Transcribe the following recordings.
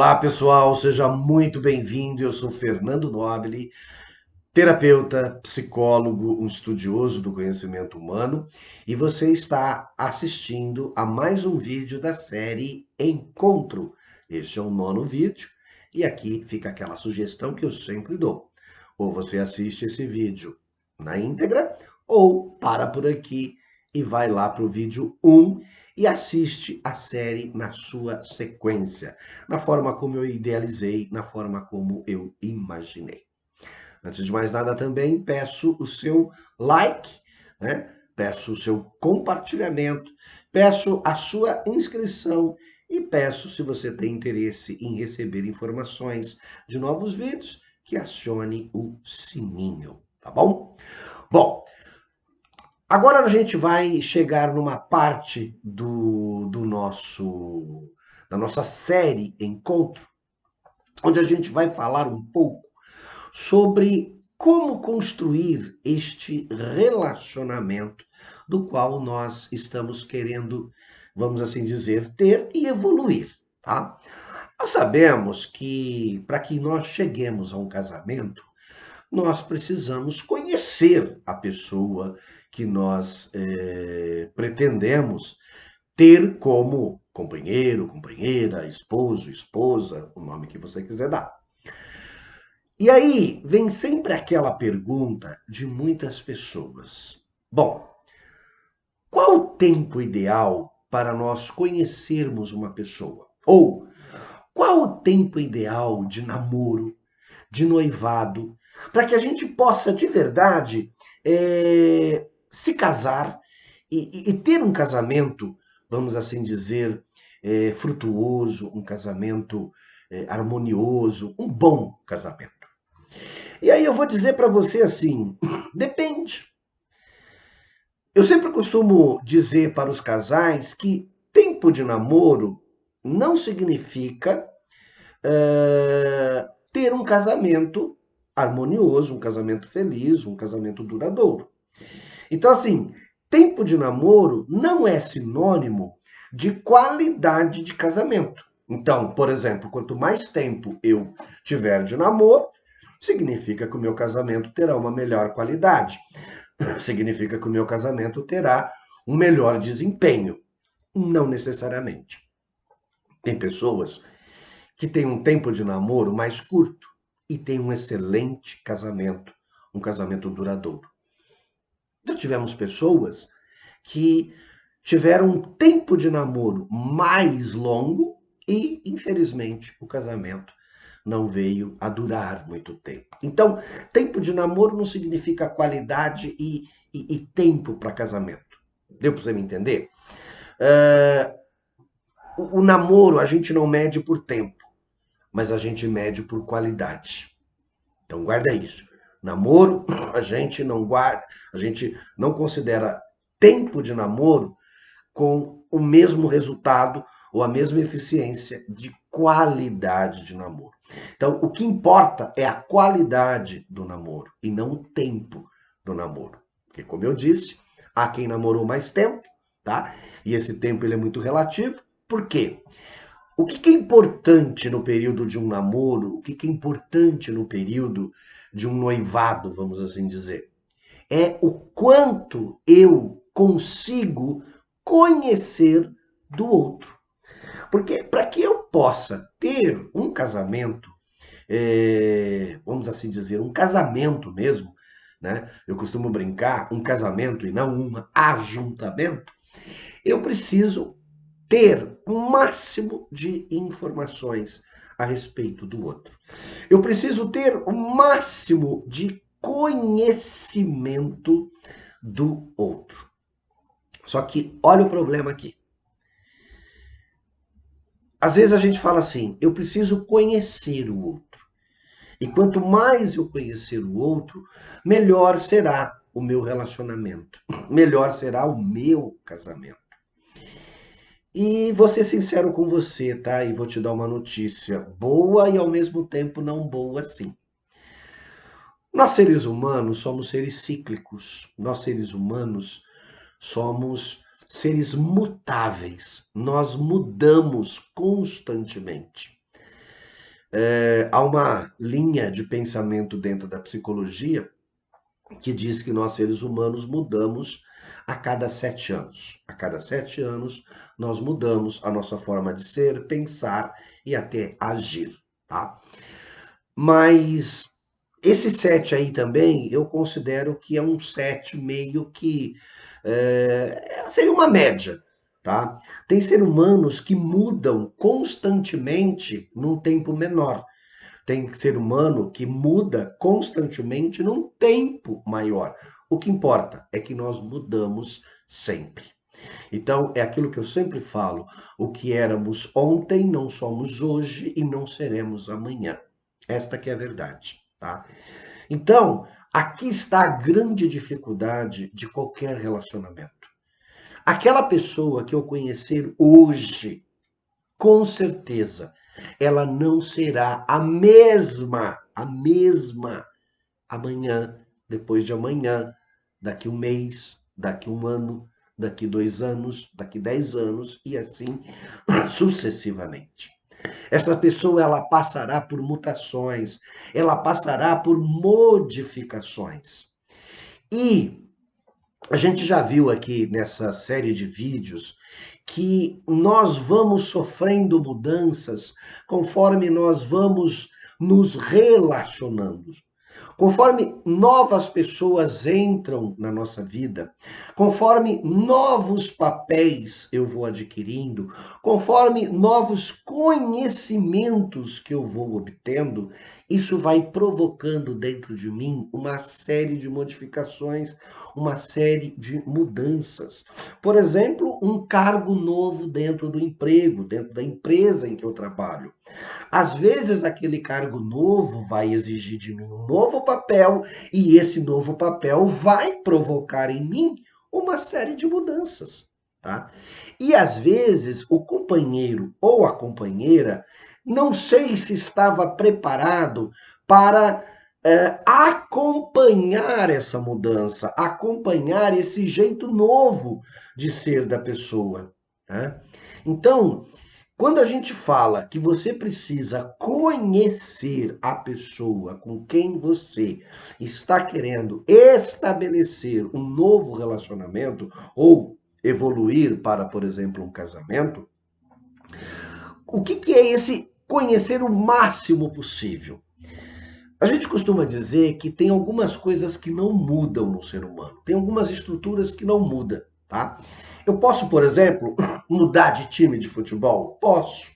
Olá, pessoal, seja muito bem-vindo. Eu sou Fernando Nobile, terapeuta, psicólogo, um estudioso do conhecimento humano, e você está assistindo a mais um vídeo da série Encontro. Este é o nono vídeo, e aqui fica aquela sugestão que eu sempre dou. Ou você assiste esse vídeo na íntegra, ou para por aqui e vai lá para o vídeo um e assiste a série na sua sequência, na forma como eu idealizei, na forma como eu imaginei. Antes de mais nada, também peço o seu like, né? Peço o seu compartilhamento, peço a sua inscrição e peço, se você tem interesse em receber informações de novos vídeos, que acione o sininho, tá bom? Bom, agora a gente vai chegar numa parte da nossa série Encontro, onde a gente vai falar um pouco sobre como construir este relacionamento do qual nós estamos querendo, vamos assim dizer, ter e evoluir, tá? Nós sabemos que para que nós cheguemos a um casamento, nós precisamos conhecer a pessoa que nós pretendemos ter como companheiro, companheira, esposo, esposa, o nome que você quiser dar. E aí vem sempre aquela pergunta de muitas pessoas. Bom, qual o tempo ideal para nós conhecermos uma pessoa? Ou qual o tempo ideal de namoro, de noivado, para que a gente possa de verdade se casar e ter um casamento, vamos assim dizer, frutuoso, um casamento harmonioso, um bom casamento. E aí eu vou dizer para você assim, depende. Eu sempre costumo dizer para os casais que tempo de namoro não significa ter um casamento harmonioso, um casamento feliz, um casamento duradouro. Então, assim, tempo de namoro não é sinônimo de qualidade de casamento. Então, por exemplo, quanto mais tempo eu tiver de namoro, significa que o meu casamento terá uma melhor qualidade. Significa que o meu casamento terá um melhor desempenho. Não necessariamente. Tem pessoas que têm um tempo de namoro mais curto e têm um excelente casamento, um casamento duradouro. Já tivemos pessoas que tiveram um tempo de namoro mais longo e, infelizmente, o casamento não veio a durar muito tempo. Então, tempo de namoro não significa qualidade e tempo para casamento. Deu para você me entender? O namoro a gente não mede por tempo, mas a gente mede por qualidade. Então, guarda isso. Namoro, a gente não guarda, a gente não considera tempo de namoro com o mesmo resultado ou a mesma eficiência de qualidade de namoro. Então, o que importa é a qualidade do namoro e não o tempo do namoro. Porque, como eu disse, há quem namorou mais tempo, tá? E esse tempo ele é muito relativo. Por quê? O que é importante no período de um namoro? O que é importante no período de um noivado, vamos assim dizer? É o quanto eu consigo conhecer do outro. Porque para que eu possa ter um casamento, vamos assim dizer, um casamento mesmo, né? Eu costumo brincar, um casamento e não um ajuntamento, eu preciso ter o máximo de informações a respeito do outro. Eu preciso ter o máximo de conhecimento do outro. Só que olha o problema aqui. Às vezes a gente fala assim, eu preciso conhecer o outro. E quanto mais eu conhecer o outro, melhor será o meu relacionamento, melhor será o meu casamento. E vou ser sincero com você, tá? E vou te dar uma notícia boa e ao mesmo tempo não boa assim. Nós seres humanos somos seres cíclicos. Nós seres humanos somos seres mutáveis. Nós mudamos constantemente. Há uma linha de pensamento dentro da psicologia que diz que nós seres humanos mudamos a cada 7 anos. A cada 7 anos nós mudamos a nossa forma de ser, pensar e até agir, tá? Mas esse 7 aí também eu considero que é um 7 meio que seria uma média, tá? Tem seres humanos que mudam constantemente num tempo menor. Tem ser humano que muda constantemente num tempo maior. O que importa é que nós mudamos sempre. Então, é aquilo que eu sempre falo: o que éramos ontem não somos hoje e não seremos amanhã. Esta que é a verdade, tá? Então, aqui está a grande dificuldade de qualquer relacionamento. Aquela pessoa que eu conhecer hoje, com certeza, ela não será a mesma amanhã, depois de amanhã, daqui um mês, daqui um ano, daqui 2 anos, daqui 10 anos e assim sucessivamente. Essa pessoa ela passará por mutações, ela passará por modificações. E a gente já viu aqui nessa série de vídeos que nós vamos sofrendo mudanças conforme nós vamos nos relacionando. Conforme novas pessoas entram na nossa vida, conforme novos papéis eu vou adquirindo, conforme novos conhecimentos que eu vou obtendo, isso vai provocando dentro de mim uma série de modificações, uma série de mudanças. Por exemplo, um cargo novo dentro do emprego, dentro da empresa em que eu trabalho. Às vezes, aquele cargo novo vai exigir de mim um novo papel, e esse novo papel vai provocar em mim uma série de mudanças, tá? E às vezes, o companheiro ou a companheira, não sei se estava preparado para acompanhar essa mudança, acompanhar esse jeito novo de ser da pessoa, né? Então, quando a gente fala que você precisa conhecer a pessoa com quem você está querendo estabelecer um novo relacionamento ou evoluir para, por exemplo, um casamento, o que é esse conhecer o máximo possível? A gente costuma dizer que tem algumas coisas que não mudam no ser humano, tem algumas estruturas que não mudam, tá? Eu posso, por exemplo, mudar de time de futebol? Posso.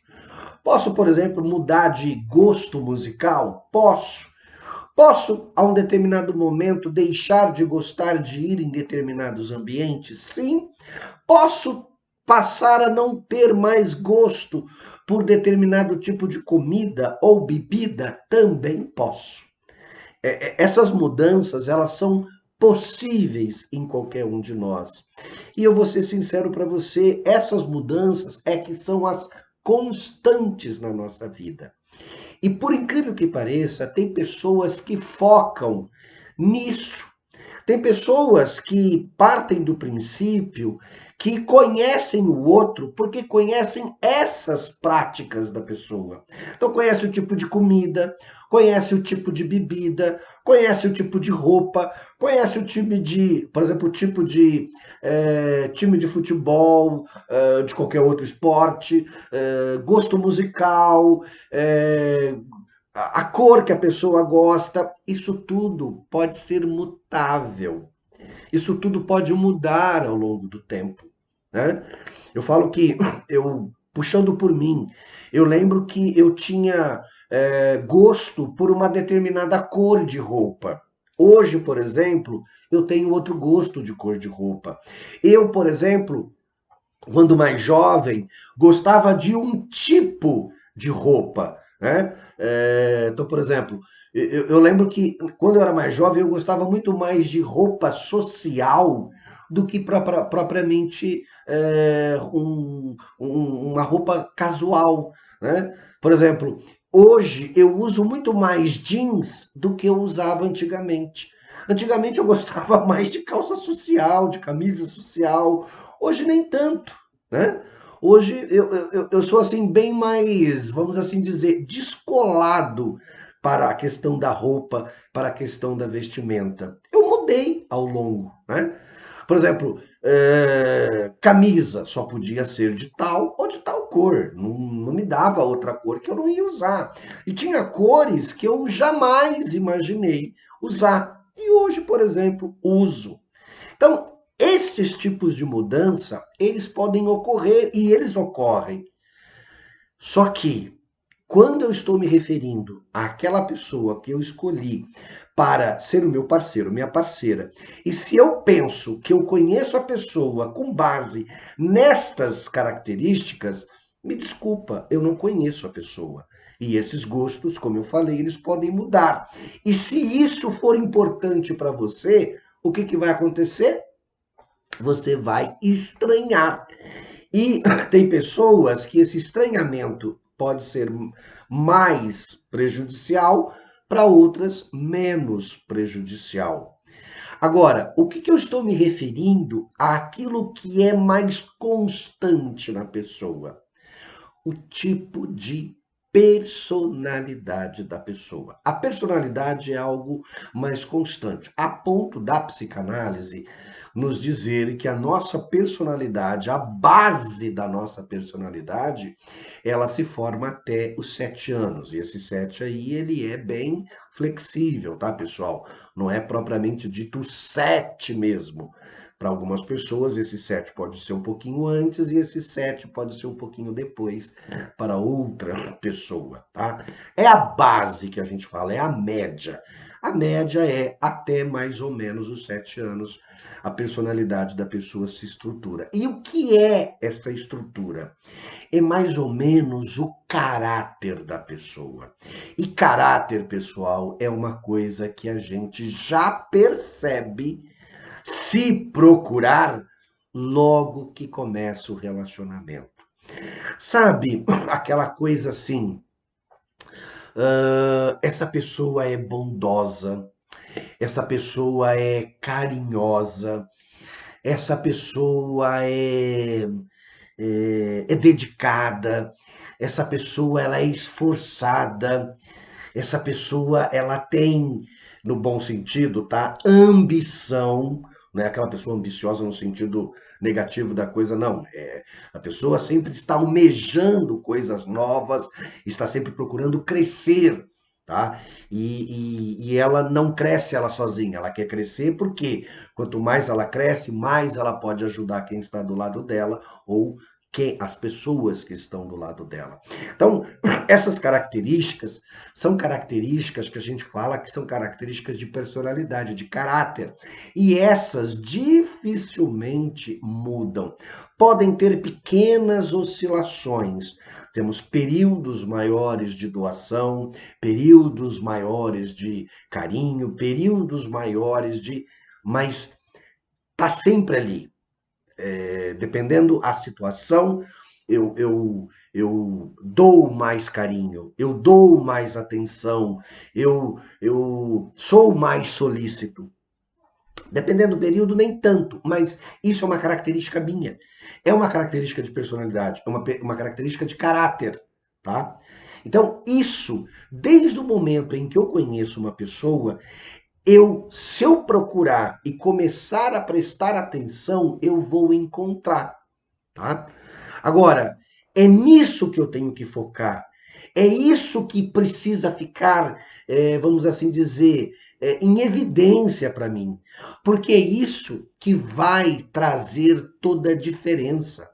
Posso, por exemplo, mudar de gosto musical? Posso. Posso, a um determinado momento, deixar de gostar de ir em determinados ambientes? Sim. Posso passar a não ter mais gosto por determinado tipo de comida ou bebida? Também posso. Essas mudanças, elas são possíveis em qualquer um de nós. E eu vou ser sincero para você, essas mudanças é que são as constantes na nossa vida. E por incrível que pareça, tem pessoas que focam nisso. Tem pessoas que partem do princípio que conhecem o outro porque conhecem essas práticas da pessoa. Então conhece o tipo de comida, conhece o tipo de bebida, conhece o tipo de roupa, conhece o time de, por exemplo, o tipo de time de futebol, de qualquer outro esporte, gosto musical, a cor que a pessoa gosta, isso tudo pode ser mutável. Isso tudo pode mudar ao longo do tempo, né? Eu falo que eu puxando por mim, eu lembro que eu tinha gosto por uma determinada cor de roupa. Hoje, por exemplo, eu tenho outro gosto de cor de roupa. Eu, por exemplo, quando mais jovem, gostava de um tipo de roupa, né? Então, por exemplo, eu lembro que quando eu era mais jovem, eu gostava muito mais de roupa social do que propriamente uma roupa casual, né? Por exemplo, hoje eu uso muito mais jeans do que eu usava antigamente. Antigamente eu gostava mais de calça social, de camisa social. Hoje nem tanto, né? Hoje eu sou assim bem mais, vamos assim dizer, descolado para a questão da roupa, para a questão da vestimenta. Eu mudei ao longo, né? Por exemplo, camisa só podia ser de tal ou de tal cor. Não me dava outra cor que eu não ia usar. E tinha cores que eu jamais imaginei usar. E hoje, por exemplo, uso. Então, estes tipos de mudança, eles podem ocorrer e eles ocorrem. Só que, quando eu estou me referindo àquela pessoa que eu escolhi para ser o meu parceiro, minha parceira, e se eu penso que eu conheço a pessoa com base nestas características, me desculpa, eu não conheço a pessoa. E esses gostos, como eu falei, eles podem mudar. E se isso for importante para você, o que, que vai acontecer? Você vai estranhar. E tem pessoas que esse estranhamento pode ser mais prejudicial, para outras menos prejudicial. Agora, o que, que eu estou me referindo àquilo que é mais constante na pessoa? O tipo de personalidade da pessoa. A personalidade é algo mais constante, a ponto da psicanálise nos dizer que a nossa personalidade, a base da nossa personalidade, ela se forma até os 7 anos. E esse 7 aí, ele é bem flexível, tá, pessoal? Não é propriamente dito o 7 mesmo. Para algumas pessoas, esse 7 pode ser um pouquinho antes e esse 7 pode ser um pouquinho depois para outra pessoa, tá? É a base que a gente fala, é a média. A média é até mais ou menos os 7 anos a personalidade da pessoa se estrutura. E o que é essa estrutura? É mais ou menos o caráter da pessoa. E caráter, pessoal, é uma coisa que a gente já percebe se procurar logo que começa o relacionamento. Sabe, aquela coisa assim, essa pessoa é bondosa, essa pessoa é carinhosa, essa pessoa é dedicada, essa pessoa ela é esforçada, essa pessoa ela tem, no bom sentido, tá? Ambição, não é aquela pessoa ambiciosa no sentido negativo da coisa, não. A pessoa sempre está almejando coisas novas, está sempre procurando crescer, tá? E ela não cresce ela sozinha, ela quer crescer porque quanto mais ela cresce, mais ela pode ajudar quem está do lado dela ou as pessoas que estão do lado dela. Então, essas características são características que a gente fala que são características de personalidade, de caráter. E essas dificilmente mudam. Podem ter pequenas oscilações. Temos períodos maiores de doação, períodos maiores de carinho, períodos maiores de. Mas está sempre ali. Dependendo a situação, eu dou mais carinho, eu dou mais atenção, eu sou mais solícito. Dependendo do período, nem tanto, mas isso é uma característica minha. É uma característica de personalidade, é uma característica de caráter, tá? Então, isso, desde o momento em que eu conheço uma pessoa, se eu procurar e começar a prestar atenção, eu vou encontrar, tá? Agora, é nisso que eu tenho que focar. É isso que precisa ficar, vamos assim dizer, em evidência para mim. Porque é isso que vai trazer toda a diferença.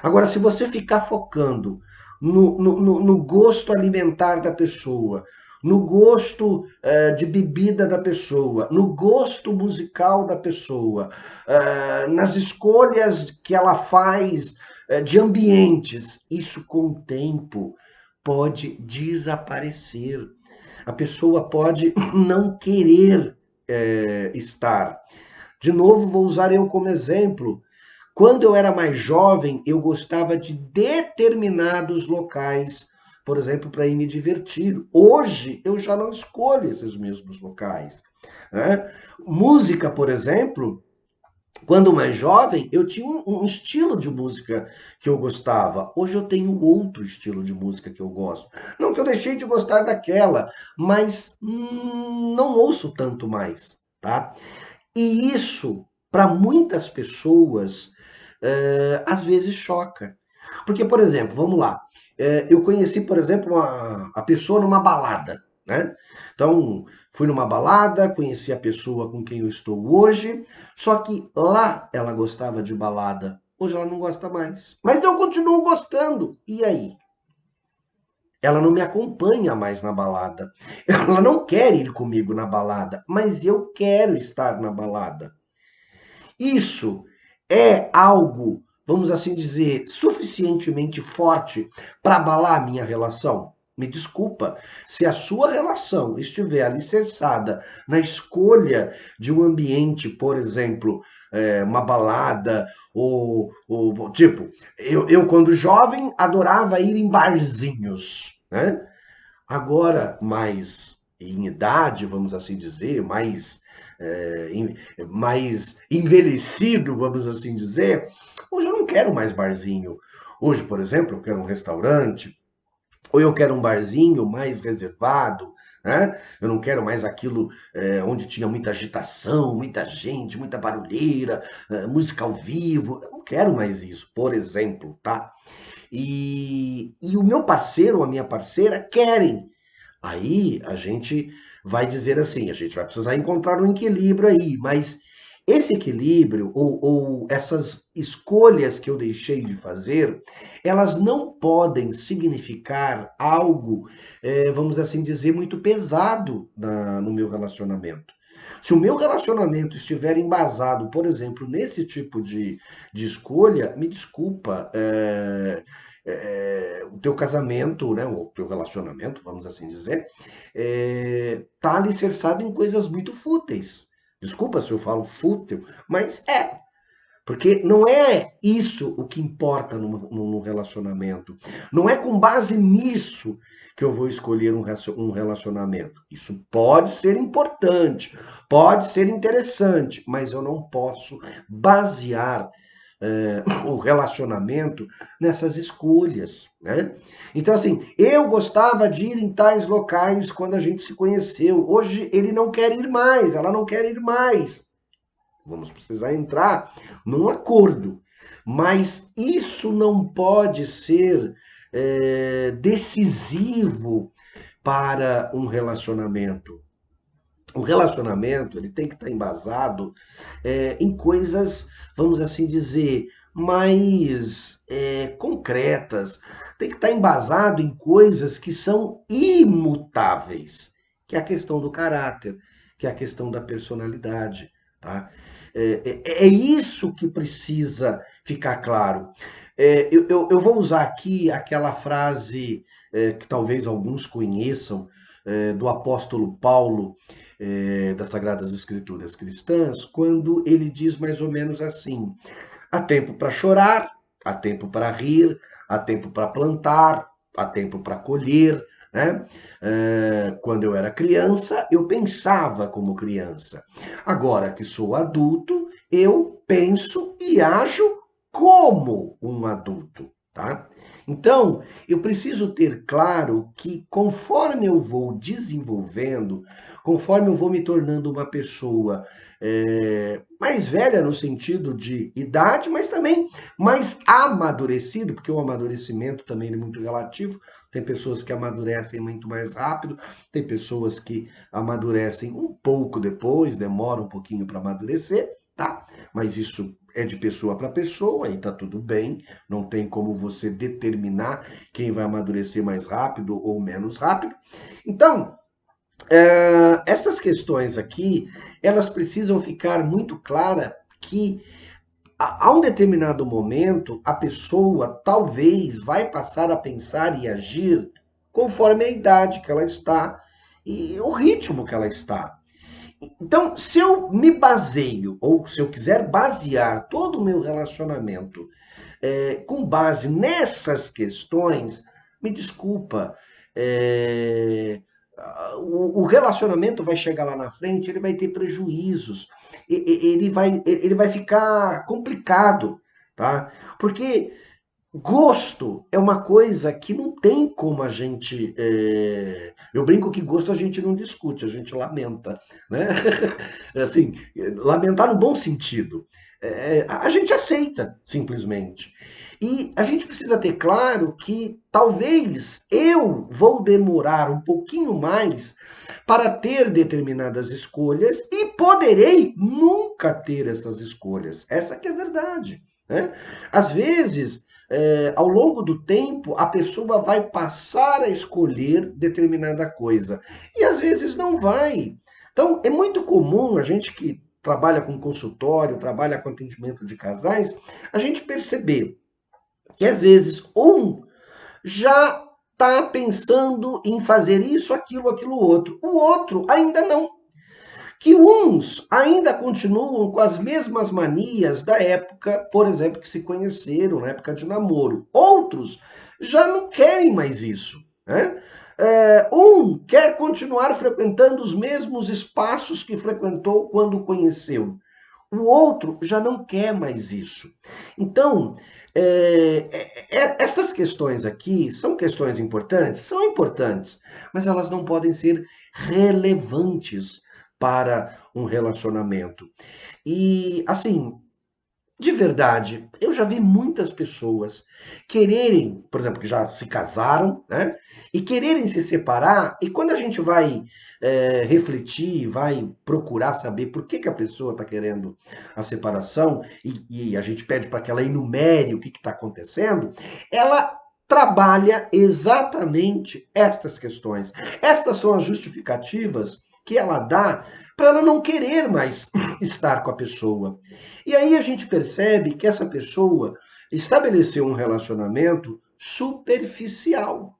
Agora, se você ficar focando no gosto alimentar da pessoa, no gosto de bebida da pessoa, no gosto musical da pessoa, nas escolhas que ela faz de ambientes, isso com o tempo pode desaparecer. A pessoa pode não querer estar. De novo, vou usar eu como exemplo. Quando eu era mais jovem, eu gostava de determinados locais, por exemplo, para ir me divertir. Hoje, eu já não escolho esses mesmos locais, né? Música, por exemplo, Quando mais jovem, eu tinha um estilo de música que eu gostava. Hoje eu tenho outro estilo de música que eu gosto. Não que eu deixei de gostar daquela, mas não ouço tanto mais, tá? E isso, para muitas pessoas, às vezes choca. Porque, por exemplo, vamos lá, eu conheci, por exemplo, a pessoa numa balada, né? Então, fui numa balada, conheci a pessoa com quem eu estou hoje, só que lá ela gostava de balada, hoje ela não gosta mais. Mas eu continuo gostando. E aí? Ela não me acompanha mais na balada. Ela não quer ir comigo na balada, mas eu quero estar na balada. Isso é algo, vamos assim dizer, suficientemente forte para abalar a minha relação? Me desculpa, se a sua relação estiver alicerçada na escolha de um ambiente, por exemplo, uma balada, ou tipo, eu quando jovem adorava ir em barzinhos, né? Agora, mais em idade, vamos assim dizer, mais envelhecido, vamos assim dizer, hoje eu não quero mais barzinho. Hoje, por exemplo, eu quero um restaurante, ou eu quero um barzinho mais reservado, né? Eu não quero mais aquilo onde tinha muita agitação, muita gente, muita barulheira, música ao vivo. Eu não quero mais isso, por exemplo, tá? E o meu parceiro ou a minha parceira querem. Aí a gente vai dizer assim, a gente vai precisar encontrar um equilíbrio aí, mas esse equilíbrio ou essas escolhas que eu deixei de fazer, elas não podem significar algo, vamos assim dizer, muito pesado no meu relacionamento. Se o meu relacionamento estiver embasado, por exemplo, nesse tipo de escolha, me desculpa, o teu casamento, né, o teu relacionamento, vamos assim dizer, tá alicerçado em coisas muito fúteis. Desculpa se eu falo fútil, mas é. Porque não é isso o que importa no relacionamento. Não é com base nisso que eu vou escolher um relacionamento. Isso pode ser importante, pode ser interessante, mas eu não posso basear o relacionamento nessas escolhas, né? Então, assim, eu gostava de ir em tais locais quando a gente se conheceu. Hoje ele não quer ir mais, ela não quer ir mais. Vamos precisar entrar num acordo. Mas isso não pode ser decisivo para um relacionamento. O relacionamento ele tem que estar embasado em coisas, vamos assim dizer, mais concretas. Tem que estar embasado em coisas que são imutáveis, que é a questão do caráter, que é a questão da personalidade, tá? É isso que precisa ficar claro. Eu vou usar aqui aquela frase que talvez alguns conheçam, do apóstolo Paulo, das Sagradas Escrituras cristãs, quando ele diz mais ou menos assim: há tempo para chorar, há tempo para rir, há tempo para plantar, há tempo para colher. Né? Quando eu era criança, eu pensava como criança. Agora que sou adulto, eu penso e ajo como um adulto. Tá? Então, eu preciso ter claro que conforme eu vou desenvolvendo, conforme eu vou me tornando uma pessoa mais velha no sentido de idade, mas também mais amadurecido, porque o amadurecimento também é muito relativo. Tem pessoas que amadurecem muito mais rápido, tem pessoas que amadurecem um pouco depois, demora um pouquinho para amadurecer, tá? Mas isso é de pessoa para pessoa e tá tudo bem, não tem como você determinar quem vai amadurecer mais rápido ou menos rápido. Então, essas questões aqui, elas precisam ficar muito claras que a um determinado momento a pessoa talvez vai passar a pensar e agir conforme a idade que ela está e o ritmo que ela está. Então, se eu me baseio, ou se eu quiser basear todo o meu relacionamento com base nessas questões, me desculpa, é, o relacionamento vai chegar lá na frente, ele vai ter prejuízos, ele vai ficar complicado, tá? Porque gosto é uma coisa que não tem como a gente. Eu brinco que gosto a gente não discute, a gente lamenta, né? Assim, lamentar no bom sentido. A gente aceita, simplesmente. E a gente precisa ter claro que talvez eu vou demorar um pouquinho mais para ter determinadas escolhas e poderei nunca ter essas escolhas. Essa que é a verdade, né? Às vezes, ao longo do tempo, a pessoa vai passar a escolher determinada coisa. E às vezes não vai. Então, é muito comum a gente que trabalha com consultório, trabalha com atendimento de casais, a gente perceber que às vezes um já está pensando em fazer isso, aquilo, outro. O outro ainda não. Que uns ainda continuam com as mesmas manias da época, por exemplo, que se conheceram, na época de namoro. Outros já não querem mais isso, né? Um quer continuar frequentando os mesmos espaços que frequentou quando conheceu. O outro já não quer mais isso. Então, essas questões aqui são questões importantes? São importantes, mas elas não podem ser relevantes para um relacionamento. E, assim, de verdade, eu já vi muitas pessoas quererem, por exemplo, que já se casaram, né? E quererem se separar, e quando a gente vai refletir, vai procurar saber por que a pessoa está querendo a separação, e a gente pede para que ela enumere o que está acontecendo, ela trabalha exatamente estas questões. Estas são as justificativas que ela dá para ela não querer mais estar com a pessoa. E aí a gente percebe que essa pessoa estabeleceu um relacionamento superficial.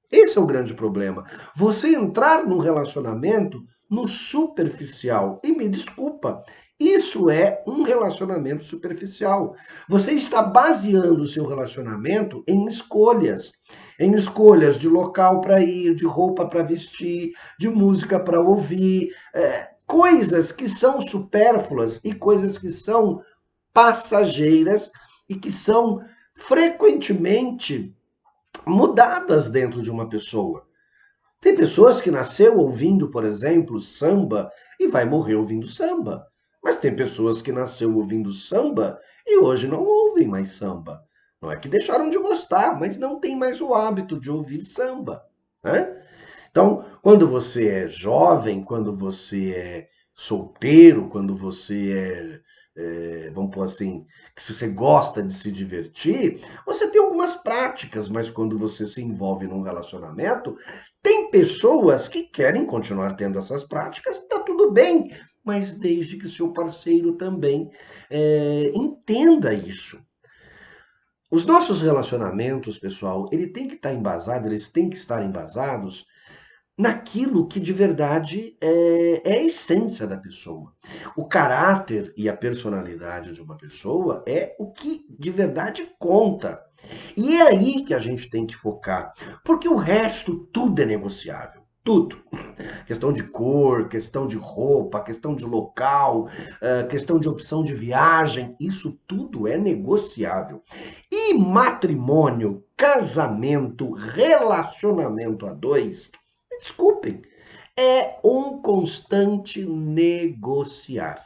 Esse é o grande problema. Você entrar num relacionamento no superficial. E me desculpa, isso é um relacionamento superficial. Você está baseando o seu relacionamento em escolhas. Em escolhas de local para ir, de roupa para vestir, de música para ouvir, coisas que são supérfluas e coisas que são passageiras e que são frequentemente mudadas dentro de uma pessoa. Tem pessoas que nasceu ouvindo, por exemplo, samba e vai morrer ouvindo samba. Mas tem pessoas que nasceu ouvindo samba e hoje não ouvem mais samba. Não é que deixaram de gostar, mas não tem mais o hábito de ouvir samba, né? Então, quando você é jovem, quando você é solteiro, quando você vamos pôr assim, que se você gosta de se divertir, você tem algumas práticas, mas quando você se envolve num relacionamento, tem pessoas que querem continuar tendo essas práticas, tá tudo bem, mas desde que seu parceiro também entenda isso. Os nossos relacionamentos, pessoal, ele tem que estar embasado, eles têm que estar embasados naquilo que de verdade é a essência da pessoa. O caráter e a personalidade de uma pessoa é o que de verdade conta. E é aí que a gente tem que focar, porque o resto tudo é negociável. Tudo. Questão de cor, questão de roupa, questão de local, questão de opção de viagem, isso tudo é negociável. E matrimônio, casamento, relacionamento a dois, me desculpem, é um constante negociar.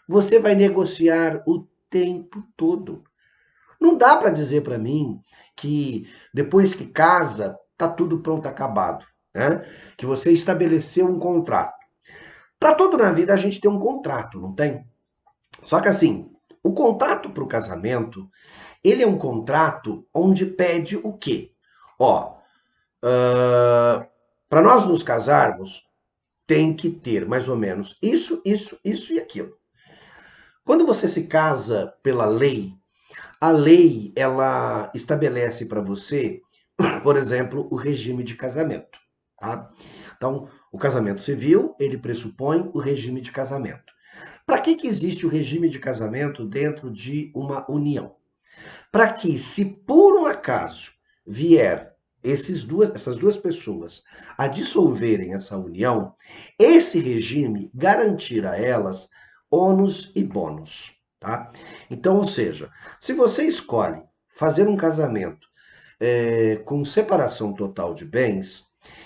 Você vai negociar o tempo todo. Não dá para dizer para mim que depois que casa, tá tudo pronto, acabado, né? Que você estabeleceu um contrato. Para tudo na vida a gente tem um contrato, não tem? Só que assim, o contrato para o casamento, ele é um contrato onde pede o quê? Ó, para nós nos casarmos, tem que ter mais ou menos isso e aquilo. Quando você se casa pela lei, a lei ela estabelece para você, por exemplo, o regime de casamento, tá? Então, o casamento civil, ele pressupõe o regime de casamento. Para que existe o regime de casamento dentro de uma união? Para que, se por um acaso vier essas duas pessoas a dissolverem essa união, esse regime garantirá a elas ônus e bônus, tá? Então, ou seja, se você escolhe fazer um casamento com separação total de bens,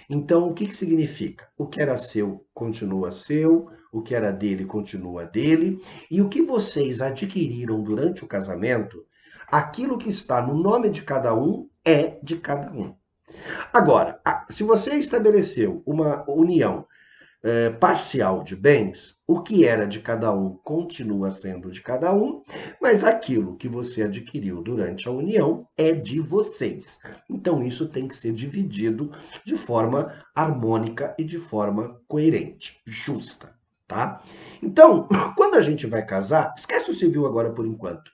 então o que significa? O que era seu continua seu, o que era dele continua dele, e o que vocês adquiriram durante o casamento, aquilo que está no nome de cada um é de cada um. Agora, se você estabeleceu uma união parcial de bens, o que era de cada um continua sendo de cada um, mas aquilo que você adquiriu durante a união é de vocês. Então isso tem que ser dividido de forma harmônica e de forma coerente, justa, tá? Então, quando a gente vai casar, esquece o civil agora por enquanto.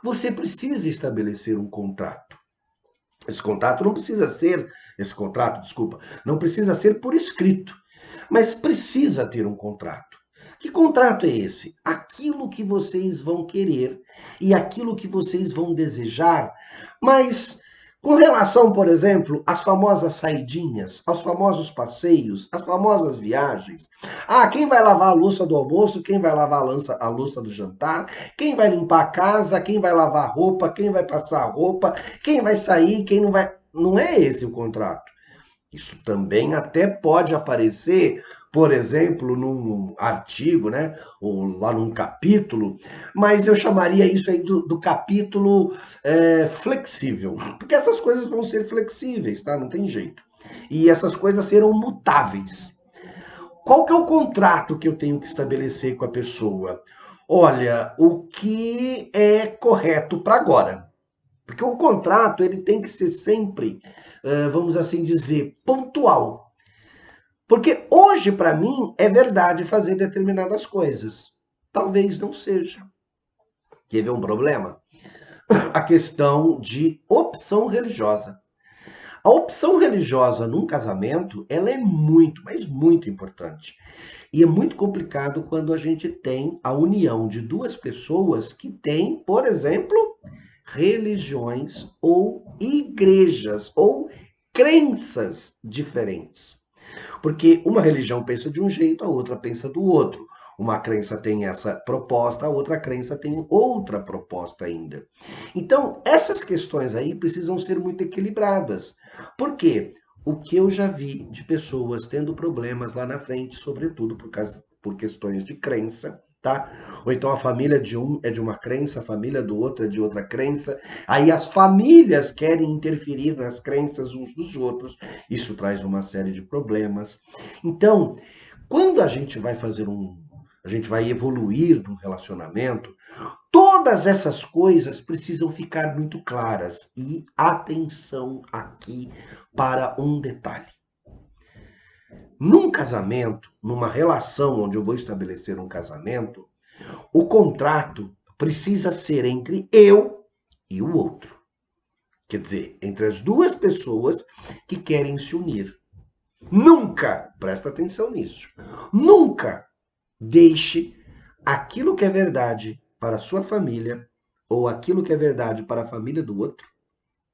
Você precisa estabelecer um contrato. Esse contrato, desculpa, não precisa ser por escrito, mas precisa ter um contrato. Que contrato é esse? Aquilo que vocês vão querer e aquilo que vocês vão desejar, mas com relação, por exemplo, às famosas saidinhas, aos famosos passeios, às famosas viagens. Ah, quem vai lavar a louça do almoço, quem vai lavar a louça do jantar, quem vai limpar a casa, quem vai lavar a roupa, quem vai passar a roupa, quem vai sair, quem não vai. Não é esse o contrato. Isso também até pode aparecer, por exemplo, num artigo, né? Ou lá num capítulo, mas eu chamaria isso aí do capítulo flexível. Porque essas coisas vão ser flexíveis, tá? Não tem jeito. E essas coisas serão mutáveis. Qual que é o contrato que eu tenho que estabelecer com a pessoa? Olha, o que é correto para agora. Porque o contrato ele tem que ser sempre, vamos assim dizer, pontual. Porque hoje, para mim, é verdade fazer determinadas coisas. Talvez não seja. Quer ver um problema? A questão de opção religiosa. A opção religiosa num casamento, ela é muito, mas muito importante. E é muito complicado quando a gente tem a união de duas pessoas que têm, por exemplo, religiões ou igrejas ou crenças diferentes. Porque uma religião pensa de um jeito, a outra pensa do outro. Uma crença tem essa proposta, a outra crença tem outra proposta ainda. Então, essas questões aí precisam ser muito equilibradas. Por quê? O que eu já vi de pessoas tendo problemas lá na frente, sobretudo por questões de crença, tá? Ou então a família de um é de uma crença, a família do outro é de outra crença. Aí as famílias querem interferir nas crenças uns dos outros. Isso traz uma série de problemas. Então, quando a gente vai evoluir num relacionamento, todas essas coisas precisam ficar muito claras. E atenção aqui para um detalhe. Num casamento, numa relação onde eu vou estabelecer um casamento, o contrato precisa ser entre eu e o outro. Quer dizer, entre as duas pessoas que querem se unir. Nunca, presta atenção nisso, nunca deixe aquilo que é verdade para a sua família ou aquilo que é verdade para a família do outro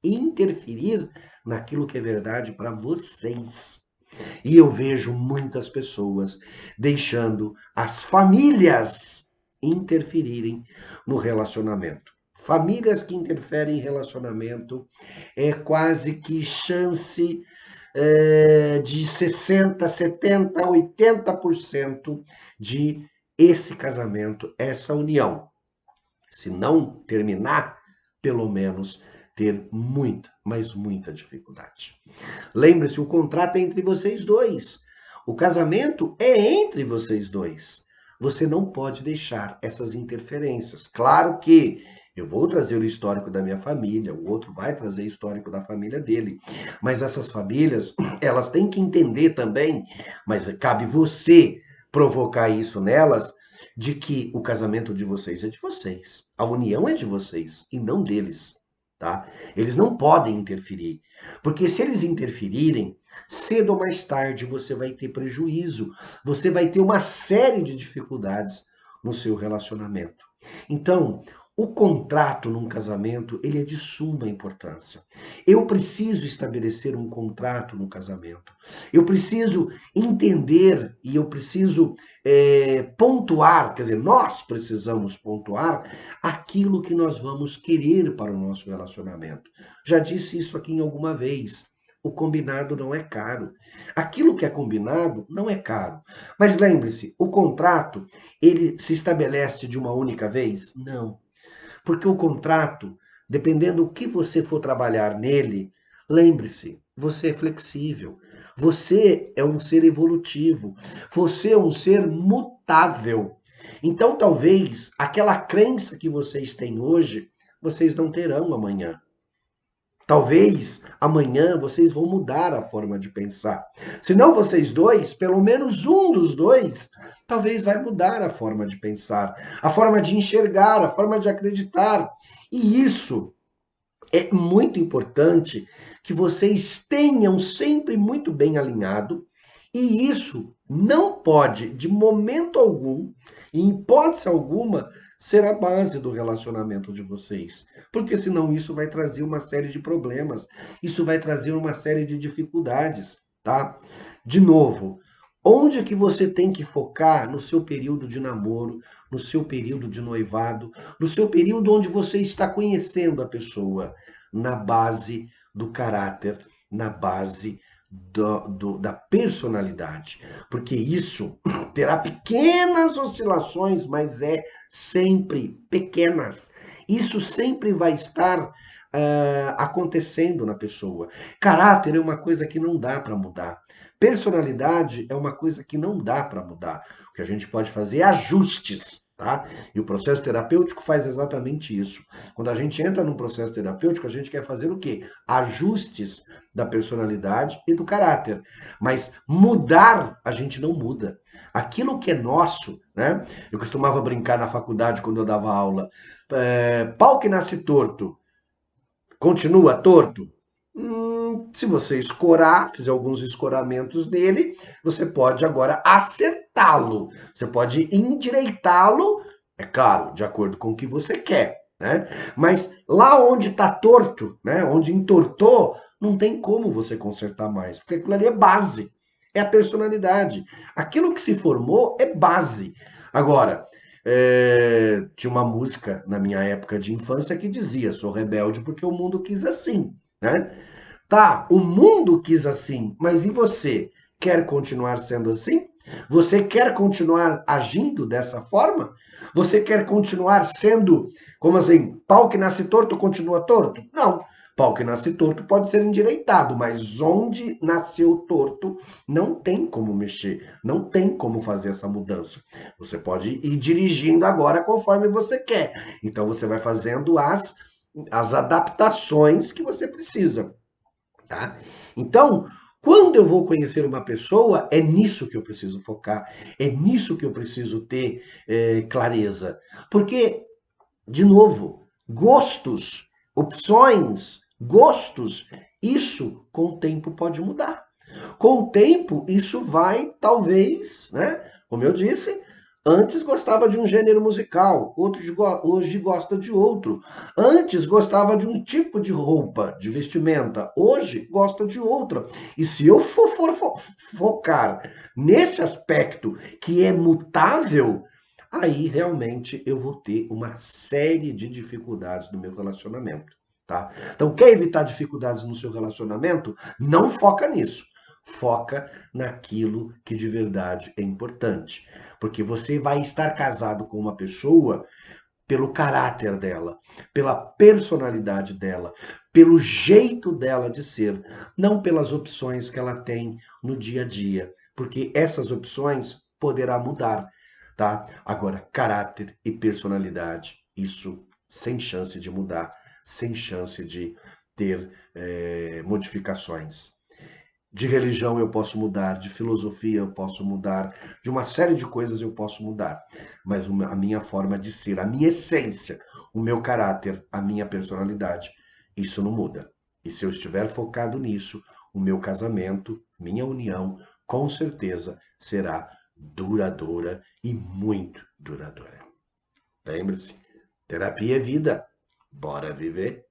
interferir naquilo que é verdade para vocês. E eu vejo muitas pessoas deixando as famílias interferirem no relacionamento. Famílias que interferem em relacionamento é quase que chance de 60, 70, 80% de esse casamento, essa união. Se não terminar, pelo menos ter muita, mas muita dificuldade. Lembre-se, o contrato é entre vocês dois. O casamento é entre vocês dois. Você não pode deixar essas interferências. Claro que eu vou trazer o histórico da minha família, o outro vai trazer o histórico da família dele. Mas essas famílias, elas têm que entender também, mas cabe você provocar isso nelas, de que o casamento de vocês é de vocês. A união é de vocês e não deles, tá? Eles não podem interferir. Porque se eles interferirem, cedo ou mais tarde você vai ter prejuízo, você vai ter uma série de dificuldades no seu relacionamento. Então, O contrato num casamento, ele é de suma importância. Eu preciso estabelecer um contrato no casamento. Eu preciso entender e eu preciso pontuar, quer dizer, nós precisamos pontuar aquilo que nós vamos querer para o nosso relacionamento. Já disse isso aqui em alguma vez. O combinado não é caro. Aquilo que é combinado não é caro. Mas lembre-se, o contrato, ele se estabelece de uma única vez? Não. Porque o contrato, dependendo do que você for trabalhar nele, lembre-se, você é flexível. Você é um ser evolutivo. Você é um ser mutável. Então, talvez aquela crença que vocês têm hoje, vocês não terão amanhã. Talvez amanhã vocês vão mudar a forma de pensar. Se não vocês dois, pelo menos um dos dois, talvez vai mudar a forma de pensar, a forma de enxergar, a forma de acreditar. E isso é muito importante que vocês tenham sempre muito bem alinhado, e isso não pode, de momento algum, em hipótese alguma, ser a base do relacionamento de vocês. Porque senão isso vai trazer uma série de problemas, isso vai trazer uma série de dificuldades, tá? De novo, onde é que você tem que focar no seu período de namoro, no seu período de noivado, no seu período onde você está conhecendo a pessoa? Na base do caráter, na base da personalidade. Porque isso terá pequenas oscilações, mas é sempre pequenas. Isso sempre vai estar acontecendo na pessoa. Caráter é uma coisa que não dá para mudar. Personalidade é uma coisa que não dá para mudar. O que a gente pode fazer é ajustes. Tá? E o processo terapêutico faz exatamente isso. Quando a gente entra num processo terapêutico, a gente quer fazer o quê? Ajustes da personalidade e do caráter. Mas mudar, a gente não muda. Aquilo que é nosso, né? Eu costumava brincar na faculdade quando eu dava aula. Pau que nasce torto, continua torto? Se você escorar, fizer alguns escoramentos nele, você pode agora acertá-lo. Você pode endireitá-lo, é claro, de acordo com o que você quer, né? Mas lá onde está torto, né? Onde entortou, não tem como você consertar mais, porque aquilo ali é base, é a personalidade. Aquilo que se formou é base. Agora, tinha uma música na minha época de infância que dizia: sou rebelde porque o mundo quis assim, né? Tá, o mundo quis assim, mas e você? Quer continuar sendo assim? Você quer continuar agindo dessa forma? Você quer continuar sendo, como assim, pau que nasce torto continua torto? Não. Pau que nasce torto pode ser endireitado, mas onde nasceu torto não tem como mexer, não tem como fazer essa mudança. Você pode ir dirigindo agora conforme você quer. Então você vai fazendo as adaptações que você precisa. Tá? Então, quando eu vou conhecer uma pessoa, é nisso que eu preciso focar, é nisso que eu preciso ter clareza. Porque, de novo, gostos, opções, gostos, isso com o tempo pode mudar. Com o tempo, isso vai, talvez, né? Como eu disse, antes gostava de um gênero musical, hoje gosta de outro. Antes gostava de um tipo de roupa, de vestimenta, hoje gosta de outra. E se eu for focar nesse aspecto que é mutável, aí realmente eu vou ter uma série de dificuldades no meu relacionamento, tá? Então, quer evitar dificuldades no seu relacionamento? Não foca nisso. Foca naquilo que de verdade é importante. Porque você vai estar casado com uma pessoa pelo caráter dela, pela personalidade dela, pelo jeito dela de ser, não pelas opções que ela tem no dia a dia, porque essas opções poderá mudar, tá? Agora, caráter e personalidade, isso sem chance de mudar, sem chance de ter modificações. De religião eu posso mudar, de filosofia eu posso mudar, de uma série de coisas eu posso mudar, mas a minha forma de ser, a minha essência, o meu caráter, a minha personalidade, isso não muda. E se eu estiver focado nisso, o meu casamento, minha união, com certeza será duradoura e muito duradoura. Lembre-se, Terapia é vida. Bora viver.